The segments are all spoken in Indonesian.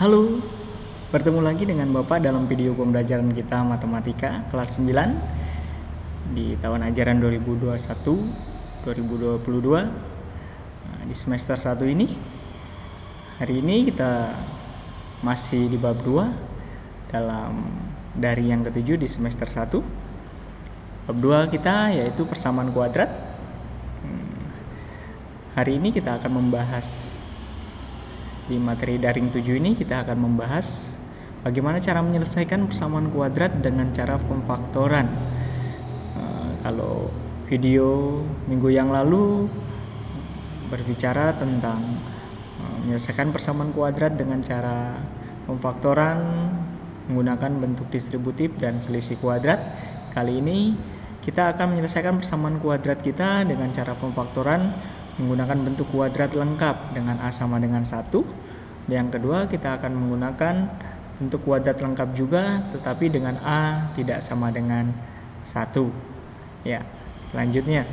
Halo, bertemu lagi dengan Bapak dalam video pembelajaran kita matematika kelas 9 di tahun ajaran 2021-2022 di semester 1 ini. Hari ini kita masih di bab 2 dari yang ketujuh di semester 1. Bab 2 kita yaitu persamaan kuadrat. Hari ini kita akan membahas di materi daring 7 ini kita akan membahas bagaimana cara menyelesaikan persamaan kuadrat dengan cara pemfaktoran. Kalau video minggu yang lalu berbicara tentang menyelesaikan persamaan kuadrat dengan cara pemfaktoran menggunakan bentuk distributif dan selisih kuadrat. Kali ini kita akan menyelesaikan persamaan kuadrat kita dengan cara pemfaktoran menggunakan bentuk kuadrat lengkap dengan A sama dengan 1. Yang kedua, kita akan menggunakan bentuk kuadrat lengkap juga tetapi dengan A tidak sama dengan 1. Ya, selanjutnya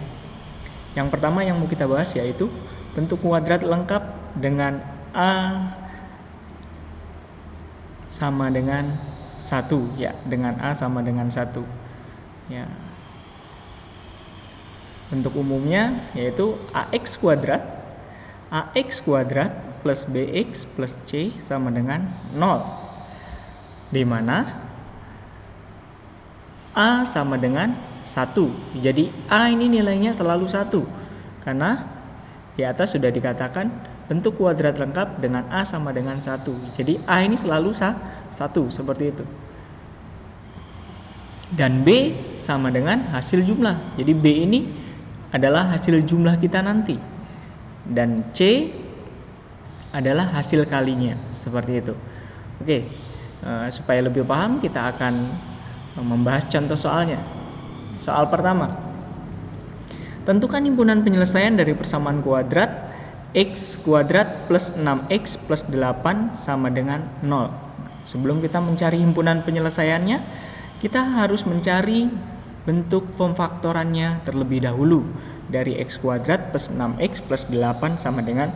yang pertama yang mau kita bahas yaitu bentuk kuadrat lengkap dengan A sama dengan 1. Ya, dengan A sama dengan 1. Ya, bentuk umumnya yaitu AX kuadrat plus BX plus C sama dengan 0, di mana A sama dengan 1. Jadi A ini nilainya selalu 1 karena di atas sudah dikatakan bentuk kuadrat lengkap dengan A sama dengan 1. Jadi A ini selalu 1 seperti itu. Dan B sama dengan hasil jumlah. Jadi B ini adalah hasil jumlah kita nanti, dan C adalah hasil kalinya, seperti itu. Oke, supaya lebih paham kita akan membahas contoh soalnya. Soal pertama, tentukan himpunan penyelesaian dari persamaan kuadrat X kuadrat plus 6X plus 8 sama dengan 0. Sebelum kita mencari himpunan penyelesaiannya, kita harus mencari bentuk pemfaktorannya terlebih dahulu. Dari X kuadrat plus 6X plus 8 sama dengan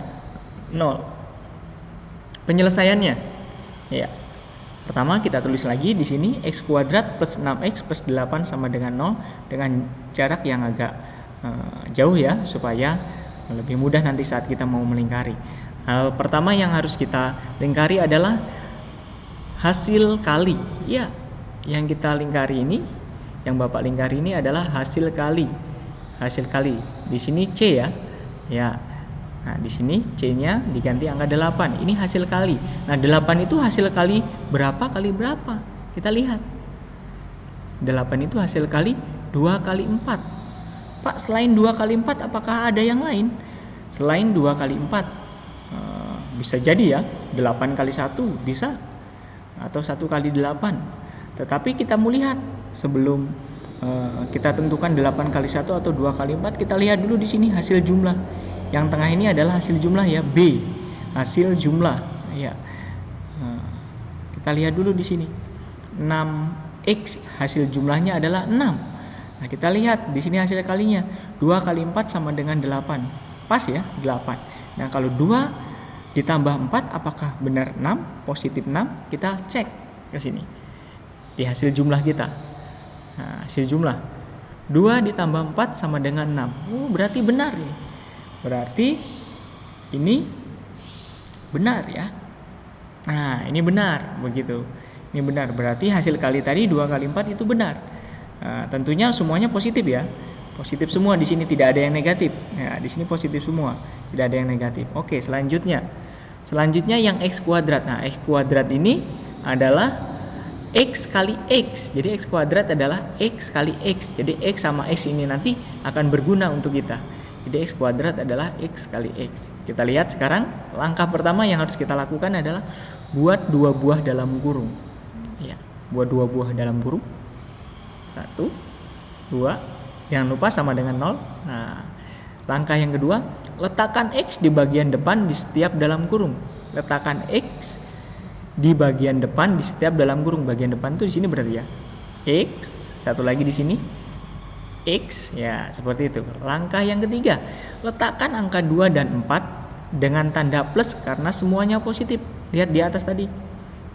0. Penyelesaiannya, ya, pertama kita tulis lagi di sini X kuadrat plus 6X plus 8 sama dengan 0 dengan jarak yang agak jauh ya, supaya lebih mudah nanti saat kita mau melingkari. Hal pertama yang harus kita lingkari adalah hasil kali. Ya, yang kita lingkari ini, yang Bapak lingkari ini adalah hasil kali. Hasil kali. Di sini C ya. Ya. Nah, di sini C-nya diganti angka 8. Ini hasil kali. Nah, 8 itu hasil kali berapa kali berapa? Kita lihat. 8 itu hasil kali 2 kali 4. Pak, selain 2 kali 4 apakah ada yang lain? Selain 2 kali 4 bisa jadi ya, 8 kali 1 bisa, atau 1 kali 8. Tetapi kita mau lihat sebelum kita tentukan 8 kali 1 atau 2 kali 4, kita lihat dulu di sini hasil jumlah. Yang tengah ini adalah hasil jumlah ya, B. Hasil jumlah ya. Kita lihat dulu di sini. 6X hasil jumlahnya adalah 6. Nah, kita lihat di sini hasil kalinya. 2 kali 4 sama dengan 8. Pas ya, 8. Nah, kalau 2 ditambah 4 apakah benar 6? Positif 6? Kita cek ke sini. Di hasil jumlah kita. Nah, hasil jumlah 2 ditambah 4 sama dengan 6. Oh, berarti benar nih. Berarti ini benar ya. Nah, ini benar begitu. Ini benar. Berarti hasil kali tadi 2 kali 4 itu benar. Nah, tentunya semuanya positif ya. Positif semua, di sini tidak ada yang negatif. Nah, di sini positif semua, tidak ada yang negatif. Oke, selanjutnya. Selanjutnya yang X kuadrat. Nah, X kuadrat ini adalah X kali X. Jadi X kuadrat adalah X kali X. Jadi X sama X ini nanti akan berguna untuk kita. Jadi X kuadrat adalah X kali X. Kita lihat sekarang langkah pertama yang harus kita lakukan adalah buat 2 buah dalam kurung. Ya, buat 2 buah dalam kurung. 1, 2. Jangan lupa sama dengan 0. Nah, langkah yang kedua, letakkan X di bagian depan di setiap dalam kurung. Letakkan X di bagian depan di setiap dalam kurung. Bagian depan tuh di sini berarti ya X, satu lagi di sini X, ya seperti itu. Langkah yang ketiga, letakkan angka 2 dan 4 dengan tanda plus karena semuanya positif. Lihat di atas tadi.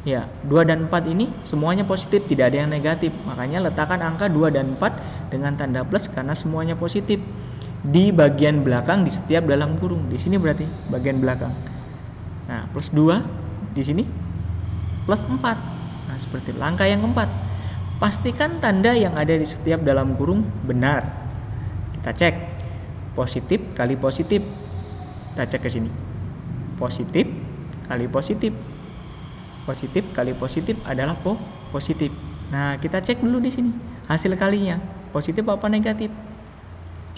Ya, 2 dan 4 ini semuanya positif, tidak ada yang negatif. Makanya letakkan angka 2 dan 4 dengan tanda plus karena semuanya positif. Di bagian belakang di setiap dalam kurung. Di sini berarti bagian belakang. Nah, plus 2 di sini plus 4. Nah, seperti itu. Langkah yang keempat. Pastikan tanda yang ada di setiap dalam kurung benar. Kita cek. Positif kali positif. Kita cek ke sini. Positif kali positif. Positif kali positif adalah positif. Nah, kita cek dulu di sini hasil kalinya, positif apa negatif.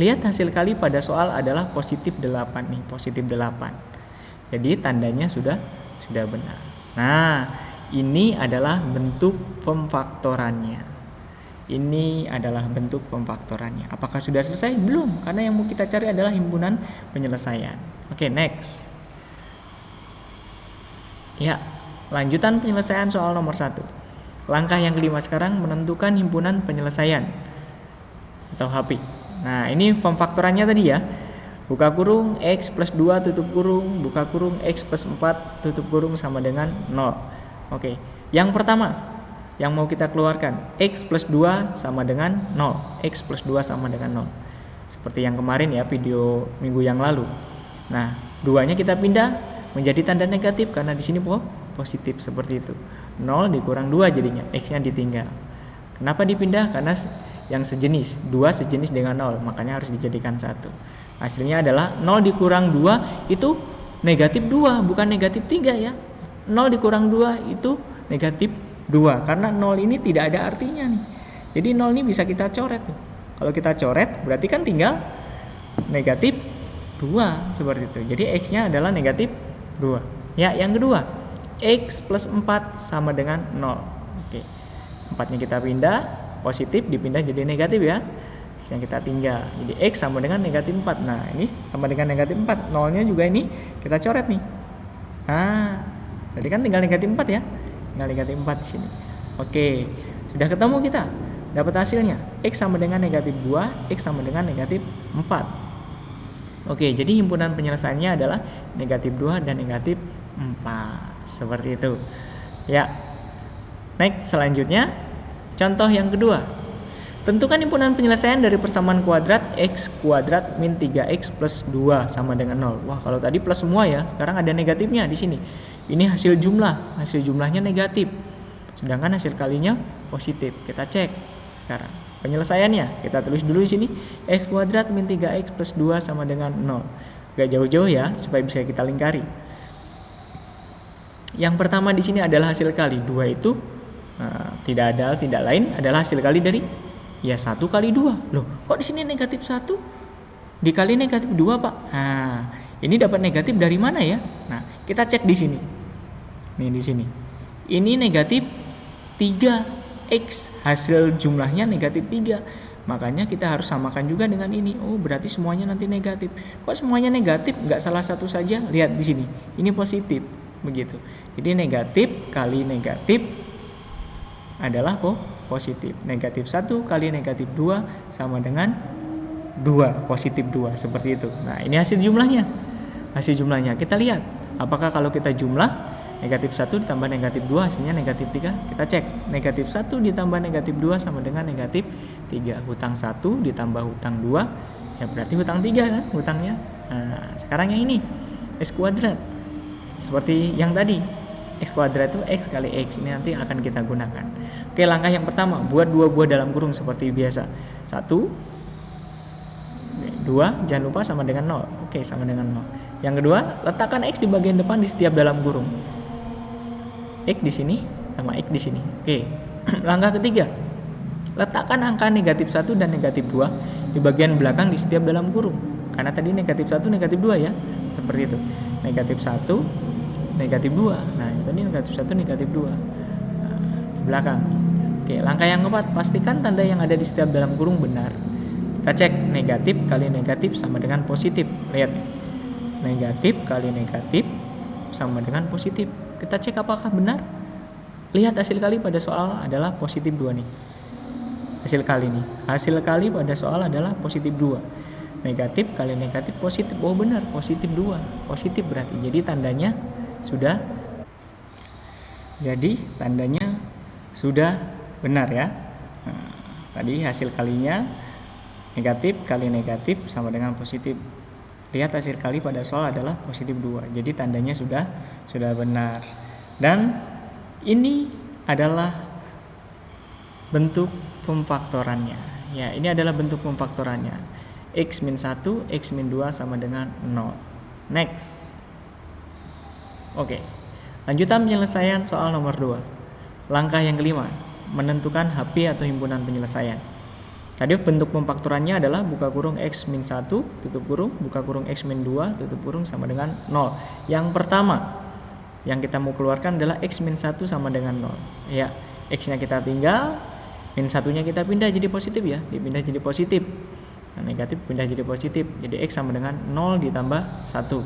Lihat hasil kali pada soal adalah positif 8 nih, positif 8. Jadi tandanya sudah benar. Nah, ini adalah bentuk pemfaktorannya. Ini adalah bentuk pemfaktorannya. Apakah sudah selesai? Belum, karena yang mau kita cari adalah himpunan penyelesaian. Oke, next. Ya, lanjutan penyelesaian soal nomor 1. Langkah yang kelima sekarang menentukan himpunan penyelesaian atau HP. Nah, ini pemfaktorannya tadi ya. Buka kurung X plus 2 tutup kurung, buka kurung X plus 4 tutup kurung sama dengan 0. Oke, yang pertama yang mau kita keluarkan, X plus 2 sama dengan 0. X plus 2 sama dengan 0. Seperti yang kemarin ya, video minggu yang lalu. Nah, 2-nya kita pindah menjadi tanda negatif karena di sini positif seperti itu. 0 dikurang 2 jadinya, X-nya ditinggal. Kenapa dipindah? Karena yang sejenis, 2 sejenis dengan 0, makanya harus dijadikan 1. Hasilnya adalah 0 dikurang 2 itu negatif 2, bukan negatif 3 ya. 0 dikurang 2 itu negatif 2, karena 0 ini tidak ada artinya nih. Jadi 0 ini bisa kita coret tuh. Kalau kita coret berarti kan tinggal negatif 2 seperti itu. Jadi X-nya adalah negatif 2. Ya, yang kedua, X plus 4 sama dengan 0. Oke, 4-nya kita pindah, positif dipindah jadi negatif ya. Yang kita tinggal, jadi X sama dengan negatif 4. Nah, ini sama dengan negatif 4. 0-nya juga ini kita coret nih. Nah, berarti kan tinggal negatif 4 ya. Tinggal negatif 4 di sini. Oke, sudah ketemu kita. Dapat hasilnya. X sama dengan negatif 2, X sama dengan negatif 4. Oke, jadi himpunan penyelesaiannya adalah negatif 2 dan negatif 4. Seperti itu. Ya. Next, selanjutnya contoh yang kedua. Tentukan himpunan penyelesaian dari persamaan kuadrat X kuadrat min 3X plus 2 sama dengan 0. Wah, kalau tadi plus semua ya, sekarang ada negatifnya di sini. Ini hasil jumlah, hasil jumlahnya negatif. Sedangkan hasil kalinya positif. Kita cek sekarang. Penyelesaiannya, kita tulis dulu di sini. X kuadrat min 3X plus 2 sama dengan 0. Gak jauh-jauh ya, supaya bisa kita lingkari. Yang pertama di sini adalah hasil kali. 2 itu tidak lain adalah hasil kali dari ya 1 kali 2. Loh, kok di sini negatif 1 dikali negatif 2, Pak? Nah, ini dapat negatif dari mana ya? Nah, kita cek di sini. Nih di sini. Ini negatif 3X, hasil jumlahnya negatif 3. Makanya kita harus samakan juga dengan ini. Oh, berarti semuanya nanti negatif. Kok semuanya negatif? Enggak salah satu saja? Lihat di sini. Ini positif, begitu. Jadi negatif kali negatif adalah positif. Negatif 1 kali negatif 2 sama dengan 2, positif 2, seperti itu. Nah, ini hasil jumlahnya. Hasil jumlahnya kita lihat. Apakah kalau kita jumlah negatif 1 ditambah negatif 2 hasilnya negatif 3? Kita cek. Negatif 1 ditambah negatif 2 sama dengan negatif 3. Hutang 1 ditambah hutang 2 ya berarti hutang 3 kan hutangnya. Nah, sekarang yang ini X kuadrat. Seperti yang tadi. X kuadrat itu X kali X, ini nanti akan kita gunakan. Oke, langkah yang pertama, buat 2 buah dalam kurung seperti biasa. 1, 2, jangan lupa sama dengan 0. Oke, sama dengan 0. Yang kedua, letakkan X di bagian depan di setiap dalam kurung. X di sini sama X di sini. Oke. Langkah ketiga, letakkan angka negatif 1 dan negatif 2 di bagian belakang di setiap dalam kurung. Karena tadi negatif 1, negatif 2 ya. Seperti itu. Negatif 1, negatif 2. Nah, tadi negatif 1, negatif 2. Nah, di belakang. Oke, langkah yang keempat, pastikan tanda yang ada di setiap dalam kurung benar. Kita cek negatif kali negatif sama dengan positif. Lihat. Negatif kali negatif sama dengan positif. Kita cek apakah benar. Lihat hasil kali pada soal adalah positif 2 nih. Hasil kali nih. Hasil kali pada soal adalah positif 2. negatif kali negatif positif. Oh benar, positif 2. Positif berarti. Jadi tandanya sudah benar ya. Nah, tadi hasil kalinya negatif kali negatif sama dengan positif. Lihat hasil kali pada soal adalah positif 2. Jadi tandanya sudah benar. Dan ini adalah bentuk pemfaktorannya. Ya, ini adalah bentuk pemfaktorannya. X min 1, X min 2 sama dengan 0. Next. Oke. Lanjutan penyelesaian soal nomor 2. Langkah yang kelima, menentukan HP atau himpunan penyelesaian. Tadi bentuk pemfaktorannya adalah buka kurung X min 1, tutup kurung, buka kurung X min 2, tutup kurung sama dengan 0. Yang pertama yang kita mau keluarkan adalah X min 1 sama dengan 0. Ya, X-nya kita tinggal, min 1-nya kita pindah jadi positif ya, dipindah jadi positif. Nah, negatif pindah jadi positif. Jadi X sama dengan 0 ditambah 1.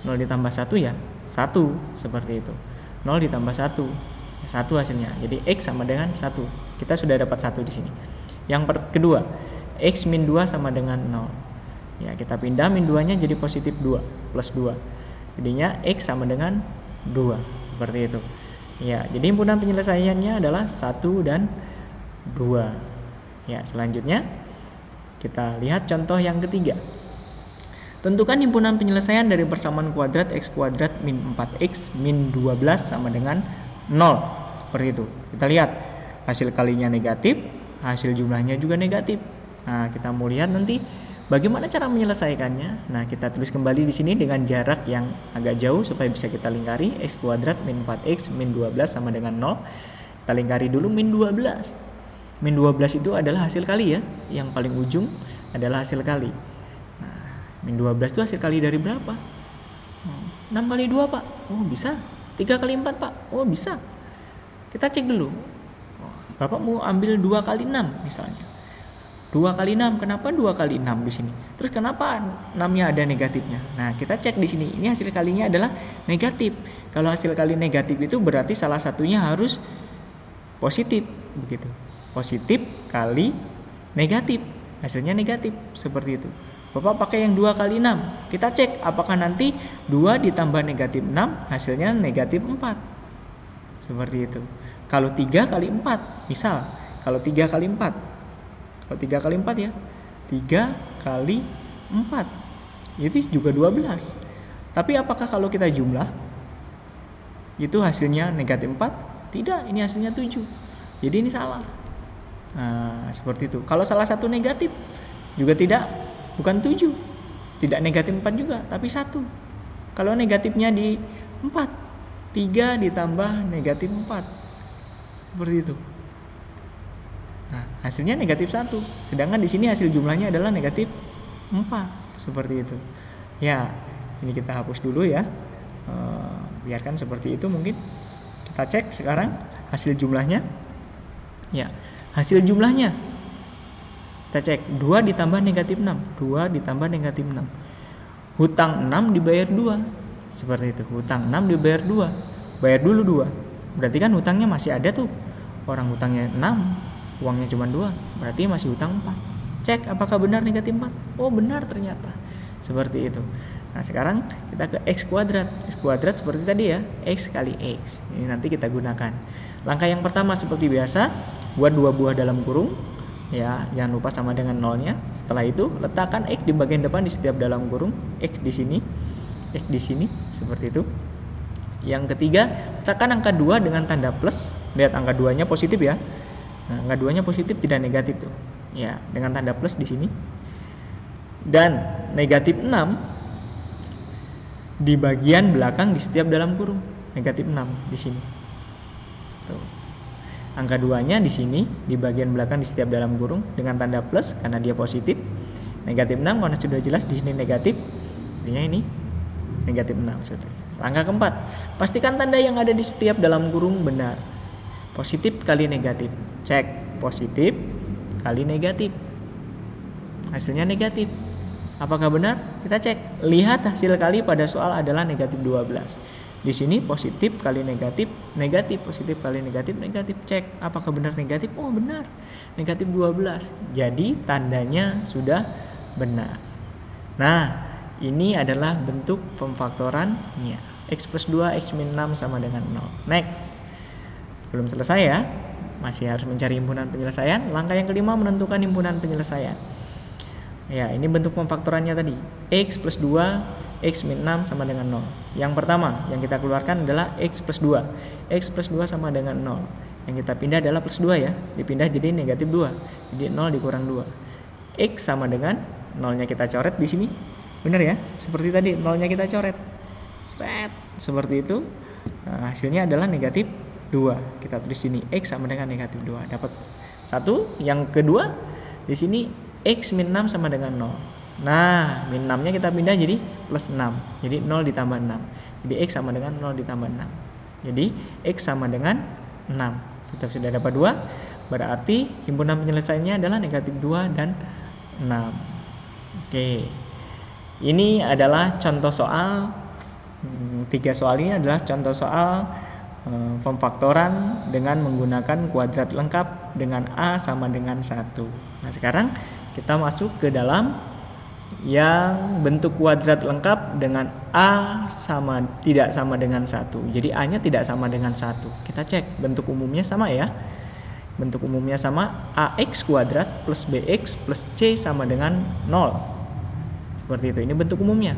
0 ditambah 1 ya 1, seperti itu. 0 ditambah 1, 1 hasilnya. Jadi X sama dengan 1. Kita sudah dapat 1 di sini. Yang kedua, X min 2 sama dengan 0. Ya, kita pindah min 2-nya jadi positif 2, plus 2. Jadinya X sama dengan 2, seperti itu. Ya, jadi himpunan penyelesaiannya adalah 1 dan 2. Ya, selanjutnya kita lihat contoh yang ketiga. Tentukan himpunan penyelesaian dari persamaan kuadrat X kuadrat min 4X min 12 sama dengan 0. Seperti itu. Kita lihat hasil kalinya negatif, hasil jumlahnya juga negatif. Nah, kita mau lihat nanti bagaimana cara menyelesaikannya. Nah, kita tulis kembali di sini dengan jarak yang agak jauh supaya bisa kita lingkari. X kuadrat min 4X min 12 sama dengan 0. Kita lingkari dulu min 12. Min 12 itu adalah hasil kali ya. Yang paling ujung adalah hasil kali. Nah, min 12 itu hasil kali dari berapa? 6 kali 2 Pak. Oh bisa. 3 kali 4 Pak. Oh bisa. Kita cek dulu. Bapak mau ambil 2 kali 6 misalnya. 2 kali 6, kenapa 2 kali 6 di sini? Terus kenapa 6-nya ada negatifnya? Nah, kita cek di sini. Ini hasil kalinya adalah negatif. Kalau hasil kali negatif itu berarti salah satunya harus positif, begitu. Positif kali negatif. Hasilnya negatif, seperti itu. Bapak pakai yang 2 kali 6. Kita cek apakah nanti 2 ditambah negatif 6 hasilnya negatif 4. Seperti itu. Kalau 3 kali 4, misal kalau 3 kali 4. Kalau 3 kali 4 ya. 3 kali 4. Itu juga 12. Tapi apakah kalau kita jumlah itu hasilnya negatif 4? Tidak, ini hasilnya 7. Jadi ini salah. Nah, seperti itu. Kalau salah satu negatif juga bukan 7. Tidak negatif 4 juga, tapi 1. Kalau negatifnya di 4, 3 ditambah negatif 4. Seperti itu. Nah, hasilnya negatif 1. Sedangkan di sini hasil jumlahnya adalah negatif 4. Seperti itu. Ya, ini kita hapus dulu ya. Biarkan seperti itu mungkin. Kita cek sekarang hasil jumlahnya. Ya, hasil jumlahnya. Kita cek 2 ditambah negatif 6. 2 ditambah negatif 6. Hutang 6 dibayar 2. Seperti itu. Hutang 6 dibayar 2. Bayar dulu 2. Berarti kan hutangnya masih ada tuh. Orang hutangnya 6, uangnya cuma 2. Berarti masih hutang 4. Cek apakah benar negatif 4. Oh benar ternyata. Seperti itu. Nah sekarang kita ke X kuadrat. X kuadrat seperti tadi ya. X kali X. Ini nanti kita gunakan. Langkah yang pertama seperti biasa. Buat 2 buah dalam kurung. Ya, jangan lupa sama dengan 0-nya. Setelah itu letakkan X di bagian depan di setiap dalam kurung. X di sini. X di sini. Seperti itu. Yang ketiga, letakkan angka 2 dengan tanda plus. Lihat angka 2-nya positif ya. Nah, angka 2-nya positif tidak negatif tuh. Ya, dengan tanda plus di sini. Dan negatif 6 di bagian belakang di setiap dalam kurung. Negatif 6 di sini. Tuh. Angka 2-nya di sini di bagian belakang di setiap dalam kurung dengan tanda plus karena dia positif. Negatif 6 karena sudah jelas di sini negatif. Artinya ini negatif 6 saudara. Langkah keempat, pastikan tanda yang ada di setiap dalam kurung benar. Positif kali negatif. Cek positif kali negatif. Hasilnya negatif. Apakah benar? Kita cek. Lihat hasil kali pada soal adalah negatif 12. Di sini positif kali negatif, negatif, positif kali negatif, negatif. Cek apakah benar negatif? Oh benar. Negatif 12. Jadi tandanya sudah benar. Nah, ini adalah bentuk pemfaktorannya. X plus 2, X min 6 sama dengan 0. Next. Belum selesai ya. Masih harus mencari himpunan penyelesaian. Langkah yang kelima, menentukan himpunan penyelesaian. Ya, ini bentuk pemfaktorannya tadi. X plus 2, X min 6 sama dengan 0. Yang pertama, yang kita keluarkan adalah X plus 2. X plus 2 sama dengan 0. Yang kita pindah adalah plus 2 ya. Dipindah jadi negatif 2. Jadi 0 dikurang 2. X sama dengan 0-nya kita coret di sini. Benar ya? Seperti tadi, 0-nya kita coret. Seret. Seperti itu. Nah, hasilnya adalah negatif 2. Kita tulis sini X sama dengan negatif 2. Dapat 1. Yang kedua, di sini X min 6 sama dengan 0. Nah, min 6-nya kita pindah jadi plus 6. Jadi 0 ditambah 6. Jadi X sama dengan 0 ditambah 6. Jadi X sama dengan 6. Kita sudah dapat 2. Berarti himpunan penyelesaiannya adalah negatif 2 dan 6. Oke. Ini adalah contoh soal. 3 soal ini adalah contoh soal pemfaktoran dengan menggunakan kuadrat lengkap dengan A sama dengan 1. Nah, sekarang kita masuk ke dalam yang bentuk kuadrat lengkap dengan A tidak sama dengan 1. Jadi A-nya tidak sama dengan 1. Kita cek bentuk umumnya sama ya. Bentuk umumnya sama, AX kuadrat plus BX plus C sama dengan 0. Seperti itu, ini bentuk umumnya.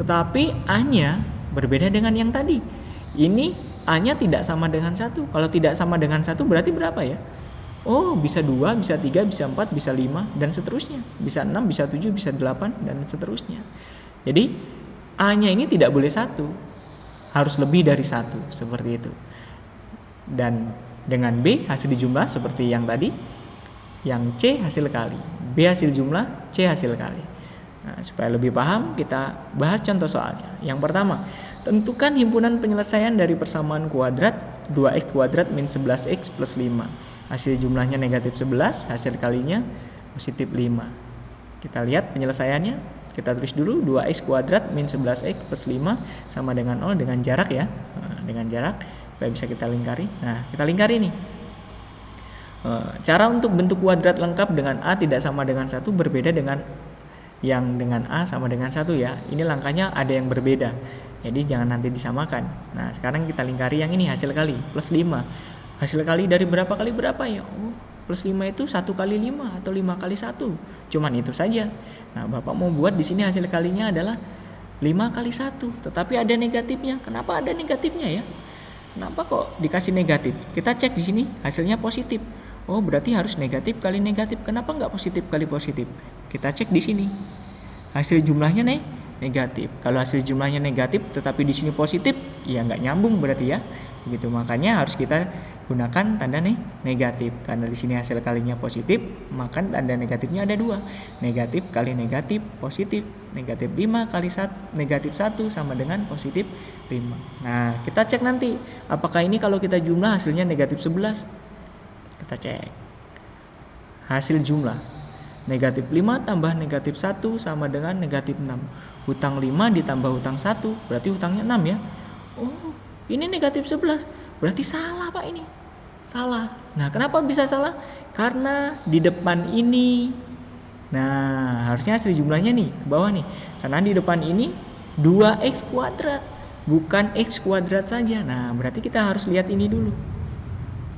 Tetapi A-nya berbeda dengan yang tadi. Ini A-nya tidak sama dengan 1. Kalau tidak sama dengan 1 berarti berapa ya? Oh, bisa 2, bisa 3, bisa 4, bisa 5, dan seterusnya. Bisa 6, bisa 7, bisa 8, dan seterusnya. Jadi, A-nya ini tidak boleh 1. Harus lebih dari 1, seperti itu. Dan dengan B hasil dijumlah seperti yang tadi. Yang C hasil kali. B hasil jumlah, C hasil kali. Nah, supaya lebih paham, kita bahas contoh soalnya. Yang pertama, tentukan himpunan penyelesaian dari persamaan kuadrat 2x kuadrat min 11x plus 5. Hasil jumlahnya negatif 11, hasil kalinya positif 5. Kita lihat penyelesaiannya. Kita tulis dulu 2x kuadrat min 11x plus 5 sama dengan 0 dengan jarak ya. Nah, dengan jarak supaya bisa kita lingkari. Nah, kita lingkari nih. Cara untuk bentuk kuadrat lengkap dengan A tidak sama dengan 1 berbeda dengan yang dengan A sama dengan 1 ya. Ini langkahnya ada yang berbeda. Jadi jangan nanti disamakan. Nah, sekarang kita lingkari yang ini hasil kali plus 5. Hasil kali dari berapa kali berapa ya? Oh, plus 5 itu 1 kali 5 atau 5 kali 1. Cuman itu saja. Nah, Bapak mau buat di sini hasil kalinya adalah 5 kali 1. Tetapi ada negatifnya. Kenapa ada negatifnya ya? Kenapa kok dikasih negatif? Kita cek di sini hasilnya positif. Oh, berarti harus negatif kali negatif. Kenapa nggak positif kali positif? Kita cek di sini. Hasil jumlahnya negatif. Kalau hasil jumlahnya negatif tetapi di sini positif, ya nggak nyambung berarti ya. Begitu, makanya harus kita gunakan tanda negatif. Karena di sini hasil kalinya positif, maka tanda negatifnya ada 2. Negatif kali negatif positif. Negatif 5 kali negatif 1 sama dengan positif 5. Nah, kita cek nanti apakah ini kalau kita jumlah hasilnya negatif 11. Kita cek hasil jumlah negatif 5 tambah negatif 1 sama dengan negatif 6. Hutang 5 ditambah hutang 1 berarti hutangnya 6 ya. Oh, ini negatif 11. Berarti salah Pak ini. Salah. Nah, kenapa bisa salah? Karena di depan ini. Nah, harusnya hasil jumlahnya nih, bawah nih. Karena di depan ini 2x kuadrat, bukan x kuadrat saja. Nah, berarti kita harus lihat ini dulu.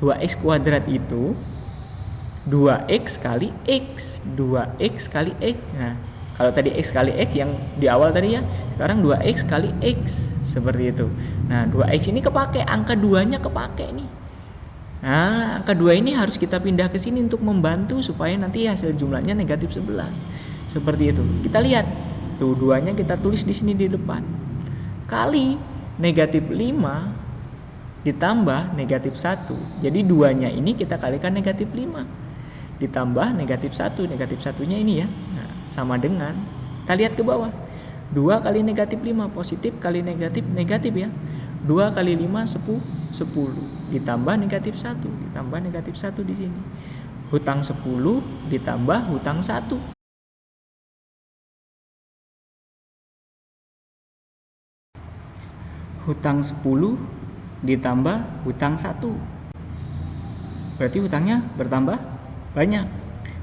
2x kuadrat itu 2x kali x. 2x kali x. Nah, kalau tadi x kali x yang di awal tadi ya, sekarang 2x kali x. Seperti itu. Nah, 2x ini kepake, angka 2-nya kepake nih. Nah, angka 2 ini harus kita pindah ke sini untuk membantu supaya nanti hasil jumlahnya negatif 11. Seperti itu. Kita lihat. Tuh, 2-nya kita tulis di sini di depan. Kali negatif 5 ditambah negatif 1. Jadi 2-nya ini kita kalikan negatif 5. Ditambah negatif 1. Negatif 1-nya ini ya. Nah, sama dengan, kita lihat ke bawah. 2 kali negatif 5. Positif kali negatif, negatif ya. 2 kali 5, 10. Ditambah negatif 1. Ditambah negatif 1 di sini. Hutang 10 ditambah hutang 1. Hutang 10 ditambah hutang 1. Berarti hutangnya bertambah banyak.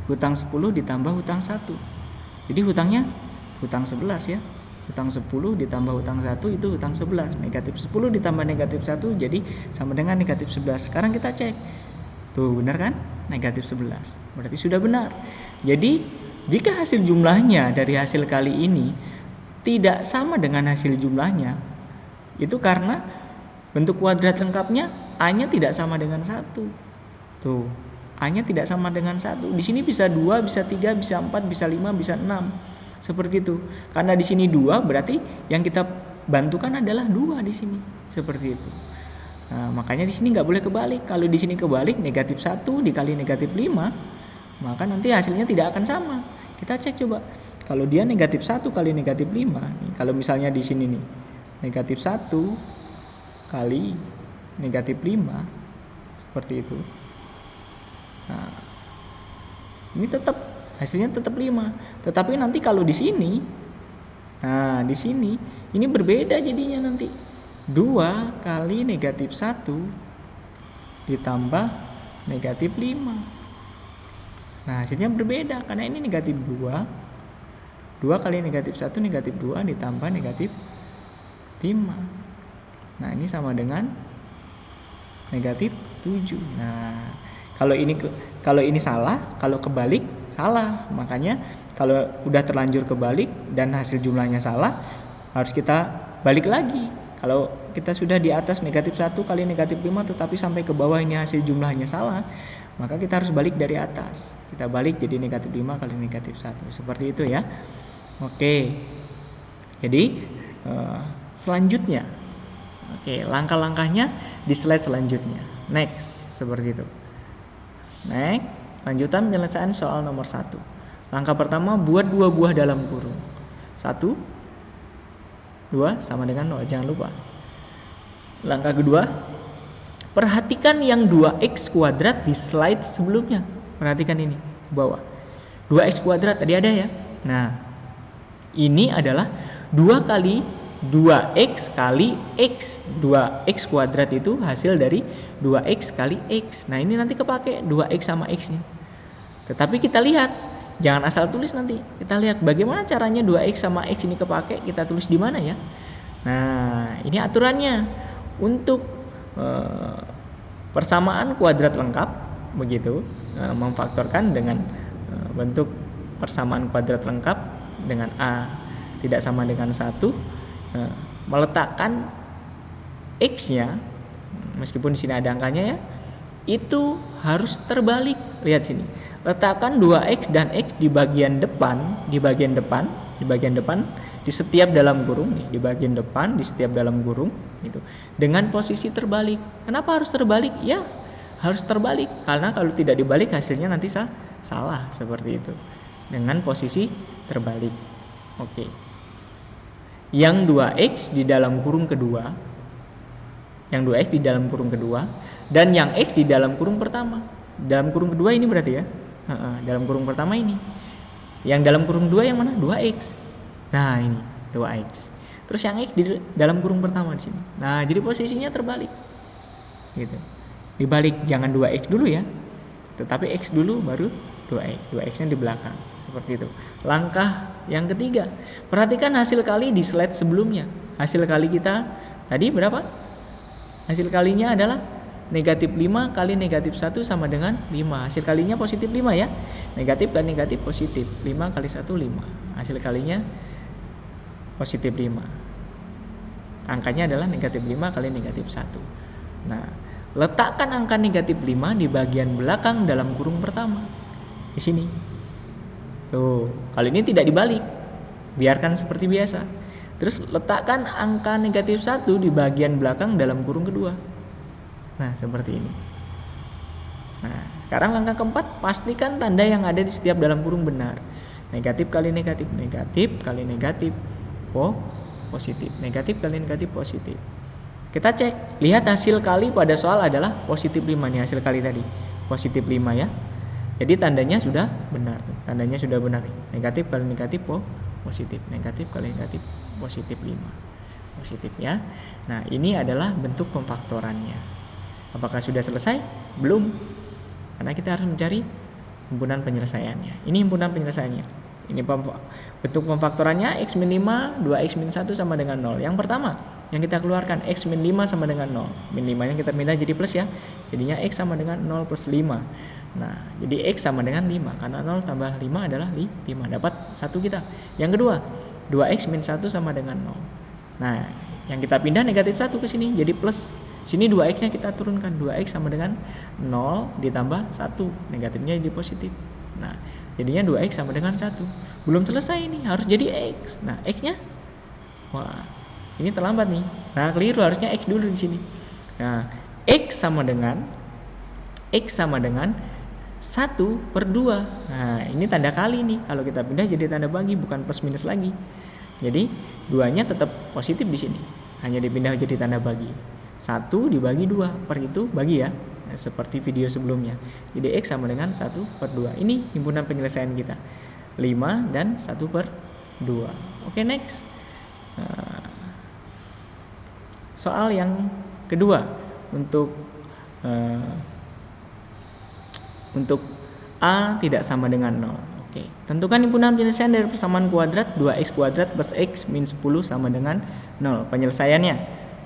Hutang 10 ditambah hutang 1. Jadi hutangnya hutang 11 ya. Hutang 10 ditambah hutang 1 itu hutang 11. Negatif 10 ditambah negatif 1 jadi sama dengan negatif 11. Sekarang kita cek. Tuh benar kan? Negatif 11. Berarti sudah benar. Jadi jika hasil jumlahnya dari hasil kali ini tidak sama dengan hasil jumlahnya, itu karena bentuk kuadrat lengkapnya A-nya tidak sama dengan 1. Tuh, A-nya tidak sama dengan 1. Di sini bisa 2, bisa 3, bisa 4, bisa 5, bisa 6. Seperti itu. Karena di sini 2 berarti yang kita bantukan adalah 2 di sini. Seperti itu. Nah, makanya di sini nggak boleh kebalik. Kalau di sini kebalik negatif 1 dikali negatif 5, maka nanti hasilnya tidak akan sama. Kita cek coba. Kalau dia negatif 1 kali negatif 5, nih, kalau misalnya di sini nih negatif 1 kali negatif 5 seperti itu. Nah, ini tetap hasilnya tetap 5. Tetapi nanti kalau di sini, nah di sini ini berbeda jadinya nanti. 2 kali negatif 1 ditambah negatif 5. Nah, hasilnya berbeda karena ini negatif 2. 2 kali negatif 1 negatif 2 ditambah negatif 5. Nah, ini sama dengan negatif 7. Nah, kalau ini salah, kalau kebalik salah. Makanya kalau udah terlanjur kebalik dan hasil jumlahnya salah, harus kita balik lagi. Kalau kita sudah di atas negatif 1 kali negatif 5 tetapi sampai ke bawah ini hasil jumlahnya salah, maka kita harus balik dari atas. Kita balik jadi negatif 5 kali negatif 1. Seperti itu ya. Oke. Jadi selanjutnya. Oke, langkah-langkahnya di slide selanjutnya. Next, seperti itu. Next, lanjutan penyelesaian soal nomor 1. Langkah pertama, buat 2 buah dalam kurung. 1, 2 sama dengan 0, jangan lupa. Langkah kedua, perhatikan yang 2x kuadrat di slide sebelumnya. Perhatikan ini, bawah. 2x kuadrat tadi ada ya. Nah, ini adalah 2 kali 2x kali x. 2x kuadrat itu hasil dari 2x kali x. Nah, ini nanti kepake 2x sama x-nya. Tetapi kita lihat, jangan asal tulis nanti. Kita lihat bagaimana caranya 2x sama x ini kepake, kita tulis di mana ya. Nah, ini aturannya. Untuk persamaan kuadrat lengkap, begitu, memfaktorkan dengan bentuk persamaan kuadrat lengkap dengan A tidak sama dengan 1, meletakkan x-nya, meskipun di sini ada angkanya ya, itu harus terbalik. Lihat sini. Letakkan 2x dan x di bagian depan, di setiap dalam kurung nih, di bagian depan, di setiap dalam kurung gitu. Dengan posisi terbalik. Kenapa harus terbalik? Ya, harus terbalik karena kalau tidak dibalik hasilnya nanti salah seperti itu. Dengan posisi terbalik. Oke. Yang 2x di dalam kurung kedua. Yang 2x di dalam kurung kedua dan yang x di dalam kurung pertama. Dalam kurung kedua ini berarti ya. Dalam kurung pertama ini. Yang dalam kurung kedua yang mana? 2x. Nah, ini 2x. Terus yang x di dalam kurung pertama di sini. Nah, jadi posisinya terbalik. Gitu. Dibalik, jangan 2x dulu ya. Tetapi x dulu baru 2x. 2x-nya di belakang. Seperti itu. Langkah yang ketiga. Perhatikan hasil kali di slide sebelumnya. Hasil kali kita tadi berapa? Hasil kalinya adalah negatif 5 kali negatif 1 sama dengan 5. Hasil kalinya positif 5 ya. Negatif kali negatif positif. 5 kali 1, 5. Hasil kalinya positif 5. Angkanya adalah negatif 5 kali negatif 1. Nah, letakkan angka negatif 5 di bagian belakang dalam kurung pertama. Di sini. Tuh, kali ini tidak dibalik. Biarkan seperti biasa. Terus letakkan angka negatif 1 di bagian belakang dalam kurung kedua. Nah, seperti ini. Nah, sekarang langkah keempat, pastikan tanda yang ada di setiap dalam kurung benar. Negatif kali negatif, negatif kali negatif, positif. Negatif kali negatif, positif. Kita cek, lihat hasil kali pada soal adalah positif 5 nih hasil kali tadi. Positif 5 ya. Jadi tandanya sudah benar. Tandanya sudah benar. Negatif kali negatif, positif. Negatif kali negatif, positif 5. Positif ya. Nah, ini adalah bentuk pemfaktorannya. Apakah sudah selesai? Belum. Karena kita harus mencari himpunan penyelesaiannya. Ini himpunan penyelesaiannya. Ini Bentuk pemfaktorannya x min 5, 2x min 1 sama dengan 0. Yang pertama yang kita keluarkan x min 5 sama dengan 0. Min 5 yang kita pindah jadi plus ya. Jadinya x sama dengan 0 plus 5. Nah, jadi x sama dengan 5. Karena 0 tambah 5 adalah 5. Dapat 1 kita. Yang kedua, 2x min 1 sama dengan 0. Nah, yang kita pindah negatif 1 ke sini. Jadi plus. Sini 2x-nya kita turunkan. 2x sama dengan 0 ditambah 1. Negatifnya jadi positif. Nah, jadinya 2x sama dengan 1. Belum selesai ini, harus jadi x. Nah, x-nya, wah, ini terlambat nih. Nah, keliru, harusnya x dulu di sini. Nah, x sama dengan 1 per 2. Nah, ini tanda kali nih. Kalau kita pindah jadi tanda bagi, bukan plus minus lagi. Jadi, 2-nya tetap positif di sini. Hanya dipindah jadi tanda bagi. 1 dibagi 2, per itu bagi ya. Nah, seperti video sebelumnya. Jadi x sama dengan 1 per 2. Ini himpunan penyelesaian kita. 5 dan 1 per 2. Oke, next. Soal yang kedua. Untuk A tidak sama dengan 0. Oke. Tentukan himpunan penyelesaian dari persamaan kuadrat 2x kuadrat plus x min 10 sama dengan 0. Penyelesaiannya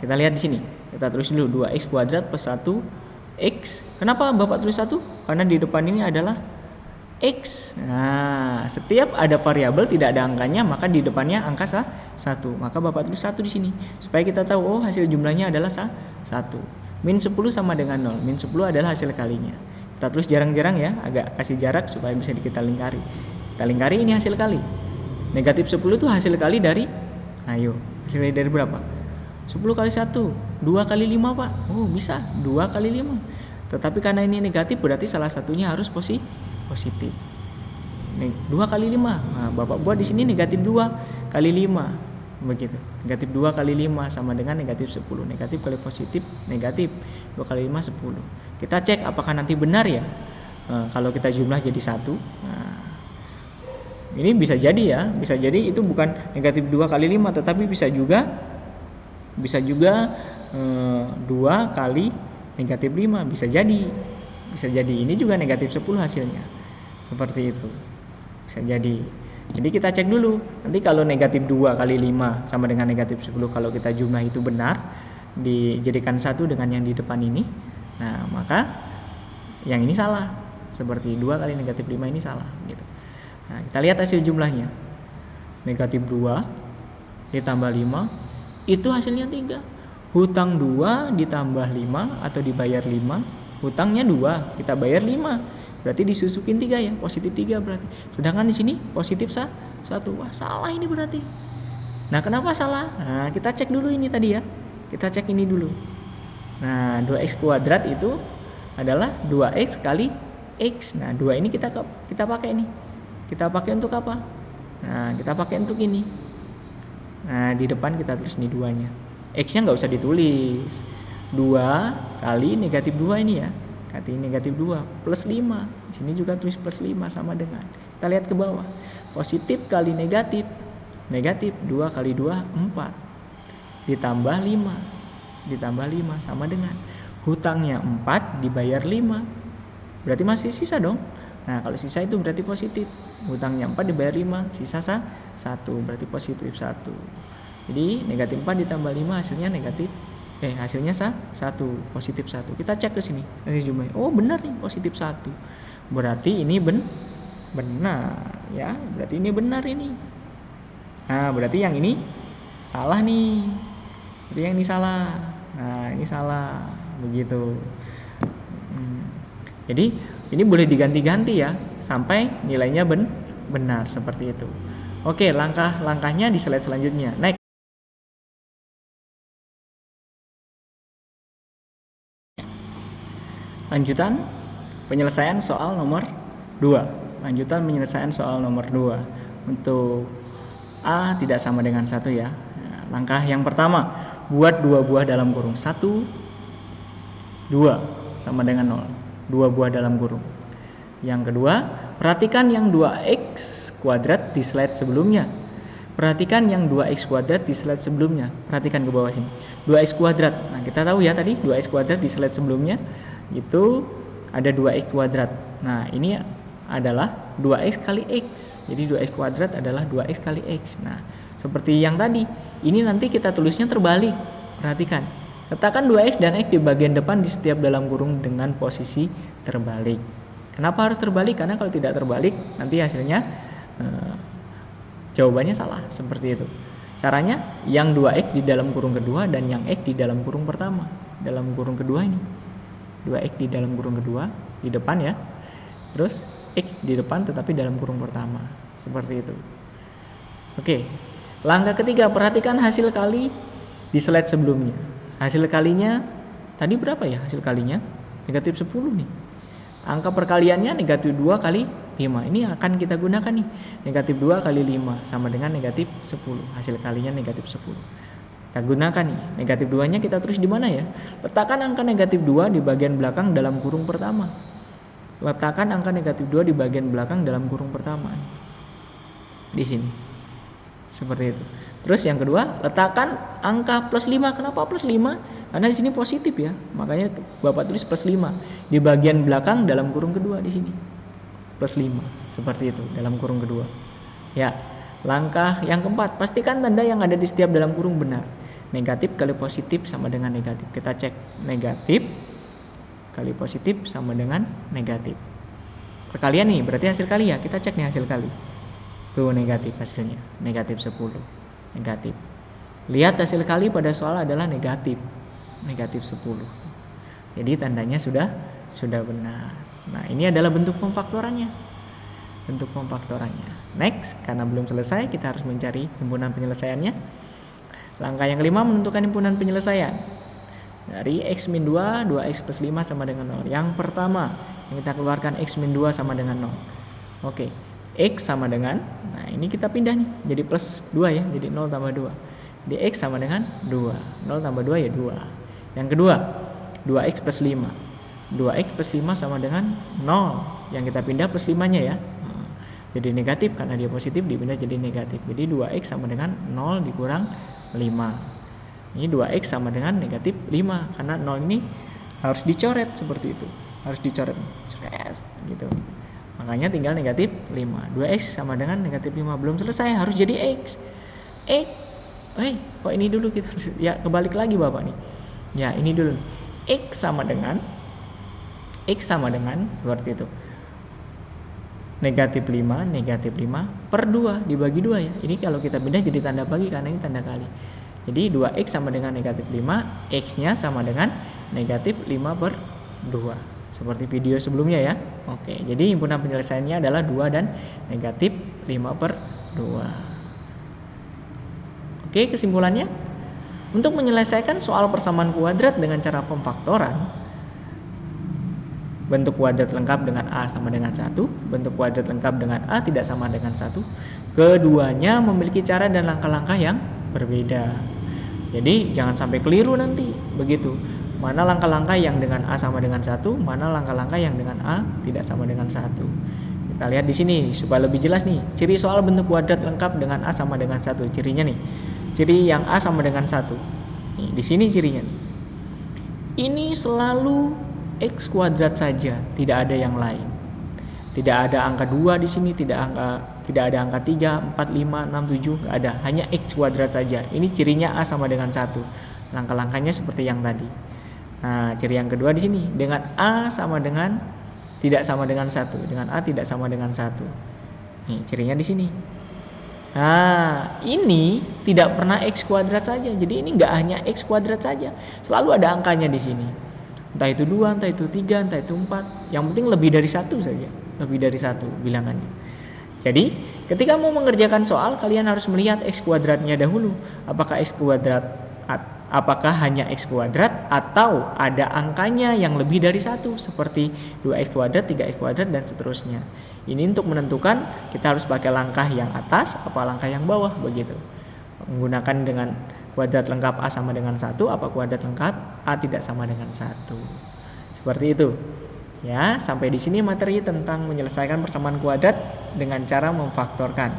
kita lihat di sini. Kita tulis dulu 2x kuadrat plus 1x. Kenapa Bapak tulis 1? Karena di depan ini adalah x. Nah, setiap ada variabel tidak ada angkanya, maka di depannya angka 1. Maka Bapak tulis 1 di sini. Supaya kita tahu, oh, hasil jumlahnya adalah 1. Min 10 sama dengan 0. Min 10 adalah hasil kalinya. Kita tulis jarang-jarang ya, agak kasih jarak supaya bisa kita lingkari. Kita lingkari, ini hasil kali. Negatif 10 itu hasil kali dari, ayo, hasil kali dari berapa? 10 kali 1, 2 kali 5 Pak. Oh, bisa, 2 kali 5. Tetapi karena ini negatif, berarti salah satunya harus positif. 2 kali 5. Nah, Bapak buat di sini negatif 2 kali 5. Begitu. Negatif 2 kali 5 sama dengan negatif 10. Negatif kali positif, negatif. 2 kali 5, 10. Kita cek apakah nanti benar ya. Kalau kita jumlah jadi 1. Nah, ini bisa jadi ya. Bisa jadi itu bukan negatif 2 kali 5. Tetapi bisa juga 2 kali negatif 5. Bisa jadi. Ini juga negatif 10 hasilnya. Seperti itu. Bisa jadi. Jadi kita cek dulu. Nanti kalau negatif 2 kali 5 sama dengan negatif 10, kalau kita jumlah itu benar, dijadikan 1 dengan yang di depan ini, nah maka yang ini salah. Seperti 2 kali negatif 5 ini salah gitu. Nah, kita lihat hasil jumlahnya. Negatif 2 ditambah 5 itu hasilnya 3. Hutang 2 ditambah 5 atau dibayar 5. Hutangnya 2, kita bayar 5. Berarti disusukin 3 ya, positif 3 berarti. Sedangkan di sini positif 1. Wah, salah ini berarti. Nah, kenapa salah? Nah, kita cek dulu ini tadi ya. Kita cek ini dulu. Nah, 2x kuadrat itu adalah 2x kali x. Nah, 2 ini kita pakai nih. Kita pakai untuk apa? Nah, kita pakai untuk ini. Nah, di depan kita tulis nih 2-nya. X-nya nggak usah ditulis. 2 kali negatif 2 ini ya. Kali negatif 2 plus 5. Di sini juga tulis plus 5 sama dengan. Kita lihat ke bawah. Positif kali negatif. Negatif 2 kali 2 4. Ditambah 5. Ditambah 5 sama dengan. Hutangnya 4 dibayar 5. Berarti masih sisa dong. Nah, kalau sisa itu berarti positif. Hutangnya 4 dibayar 5, sisa 1. Berarti positif 1. Jadi negatif 4 ditambah 5 hasilnya negatif. Hasilnya 1, positif 1. Kita cek ke sini hasil jumlahnya. Oh, benar nih, positif 1. Berarti ini benar ya. Berarti ini benar ini. Nah, berarti yang ini salah nih. Berarti yang ini salah. Nah, ini salah. Begitu. Jadi ini boleh diganti-ganti ya sampai nilainya benar seperti itu. Oke, langkah-langkahnya di slide selanjutnya. Next. Lanjutan penyelesaian soal nomor 2. Lanjutan penyelesaian soal nomor 2. Untuk A tidak sama dengan 1 ya. Nah, langkah yang pertama, buat 2 buah dalam kurung. 1, 2 sama dengan 0. 2 buah dalam kurung. Yang kedua, perhatikan yang 2x kuadrat di slide sebelumnya. Perhatikan yang 2x kuadrat di slide sebelumnya. Perhatikan ke bawah sini. 2x kuadrat. Nah, kita tahu ya tadi 2x kuadrat di slide sebelumnya itu ada 2x kuadrat. Nah, ini adalah 2x kali x. Jadi 2x kuadrat adalah 2x kali x. Nah, seperti yang tadi, ini nanti kita tulisnya terbalik. Perhatikan, letakkan 2x dan x di bagian depan di setiap dalam kurung dengan posisi terbalik. Kenapa harus terbalik? Karena kalau tidak terbalik, nanti hasilnya jawabannya salah, seperti itu. Caranya, yang 2x di dalam kurung kedua dan yang x di dalam kurung pertama. Dalam kurung kedua ini, 2x di dalam kurung kedua, di depan ya. Terus, x di depan tetapi dalam kurung pertama. Seperti itu. Oke, langkah ketiga, perhatikan hasil kali di slide sebelumnya. Hasil kalinya, tadi berapa ya hasil kalinya? Negatif 10 nih. Angka perkaliannya negatif 2 kali 5. Ini akan kita gunakan nih. Negatif 2 kali 5 sama dengan negatif 10. Hasil kalinya negatif 10. Kita gunakan nih. Negatif 2-nya kita tulis di mana ya? Letakkan angka negatif 2 di bagian belakang dalam kurung pertama. Letakkan angka negatif 2 di bagian belakang dalam kurung pertama. Di sini. Seperti itu. Terus yang kedua, letakkan angka plus 5. Kenapa plus 5? Karena di sini positif ya. Makanya Bapak tulis plus 5 di bagian belakang dalam kurung kedua di sini. Plus 5. Seperti itu dalam kurung kedua. Ya. Langkah yang keempat, pastikan tanda yang ada di setiap dalam kurung benar. Negatif kali positif sama dengan negatif. Kita cek negatif kali positif sama dengan negatif. Perkalian nih, berarti hasil kali ya. Kita cek nih hasil kali. Tuh negatif hasilnya, negatif 10. Negatif. Lihat hasil kali pada soal adalah negatif. Negatif 10. Jadi tandanya sudah benar. Nah, ini adalah bentuk pemfaktorannya. Bentuk pemfaktorannya. Next, karena belum selesai, kita harus mencari himpunan penyelesaiannya. Langkah yang kelima, menentukan himpunan penyelesaian. Dari x min 2, 2x plus 5 sama dengan 0. Yang pertama, yang kita keluarkan x min 2 sama dengan 0. Oke, x sama dengan, nah ini kita pindah nih, jadi plus 2 ya, jadi 0 tambah 2. Di x sama dengan 2. 0 tambah 2 ya 2. Yang kedua, 2x plus 5. 2x plus 5 sama dengan 0. Yang kita pindah plus 5-nya ya. Jadi negatif, karena dia positif dipindah jadi negatif. Jadi 2x sama dengan 0 dikurang 5. Ini 2x sama dengan negatif 5. Karena 0 ini harus dicoret seperti itu. Harus dicoret. Gitu. Makanya tinggal negatif 5. 2x sama dengan negatif 5. Belum selesai, harus jadi x. Kok ini dulu kita harus, ya kebalik lagi Bapak nih. Ya ini dulu. X sama dengan seperti itu. Negatif 5 per 2 dibagi 2 ya. Ini kalau kita pindah jadi tanda bagi karena ini tanda kali. Jadi 2x sama dengan negatif 5, x-nya sama dengan negatif 5 per 2. Seperti video sebelumnya ya. Oke, jadi himpunan penyelesaiannya adalah 2 dan negatif 5 per 2. Oke, kesimpulannya, untuk menyelesaikan soal persamaan kuadrat dengan cara pemfaktoran, bentuk kuadrat lengkap dengan A sama dengan 1, bentuk kuadrat lengkap dengan A tidak sama dengan 1, keduanya memiliki cara dan langkah-langkah yang berbeda. Jadi jangan sampai keliru nanti, begitu. Mana langkah-langkah yang dengan A sama dengan 1, mana langkah-langkah yang dengan A tidak sama dengan 1. Kita lihat di sini supaya lebih jelas nih. Ciri soal bentuk kuadrat lengkap dengan A sama dengan 1. Cirinya nih. Ciri yang A sama dengan 1. Nih, di sini cirinya nih. Ini selalu x kuadrat saja, tidak ada yang lain. Tidak ada angka 2 di sini, tidak ada angka 3, 4, 5, 6, 7, enggak ada. Hanya x kuadrat saja. Ini cirinya A sama dengan 1. Langkah-langkahnya seperti yang tadi. Nah, ciri yang kedua di sini, dengan A sama dengan tidak sama dengan 1, dengan A tidak sama dengan 1. Nih, cirinya di sini. Nah, ini tidak pernah x kuadrat saja. Jadi ini enggak hanya x kuadrat saja. Selalu ada angkanya di sini. Entah itu 2, entah itu 3, entah itu 4. Yang penting lebih dari 1 saja. Lebih dari 1 bilangannya. Jadi, ketika mau mengerjakan soal, kalian harus melihat x kuadratnya dahulu. Apakah hanya x kuadrat atau ada angkanya yang lebih dari 1, seperti 2x kuadrat, 3x kuadrat, dan seterusnya. Ini untuk menentukan kita harus pakai langkah yang atas, apa langkah yang bawah, begitu. Menggunakan dengan kuadrat lengkap A sama dengan 1, apa kuadrat lengkap A tidak sama dengan 1. Seperti itu. Ya, sampai di sini materi tentang menyelesaikan persamaan kuadrat dengan cara memfaktorkan,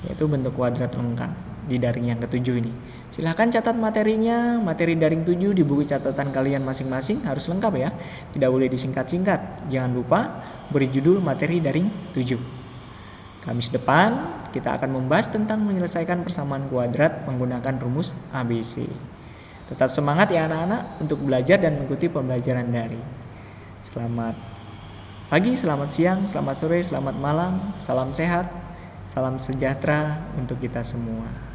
yaitu bentuk kuadrat lengkap di daring yang ketujuh ini. Silahkan catat materinya, materi daring 7 di buku catatan kalian masing-masing harus lengkap ya. Tidak boleh disingkat-singkat. Jangan lupa beri judul materi daring 7. Kamis depan kita akan membahas tentang menyelesaikan persamaan kuadrat menggunakan rumus ABC. Tetap semangat ya anak-anak untuk belajar dan mengikuti pembelajaran daring. Selamat pagi, selamat siang, selamat sore, selamat malam, salam sehat, salam sejahtera untuk kita semua.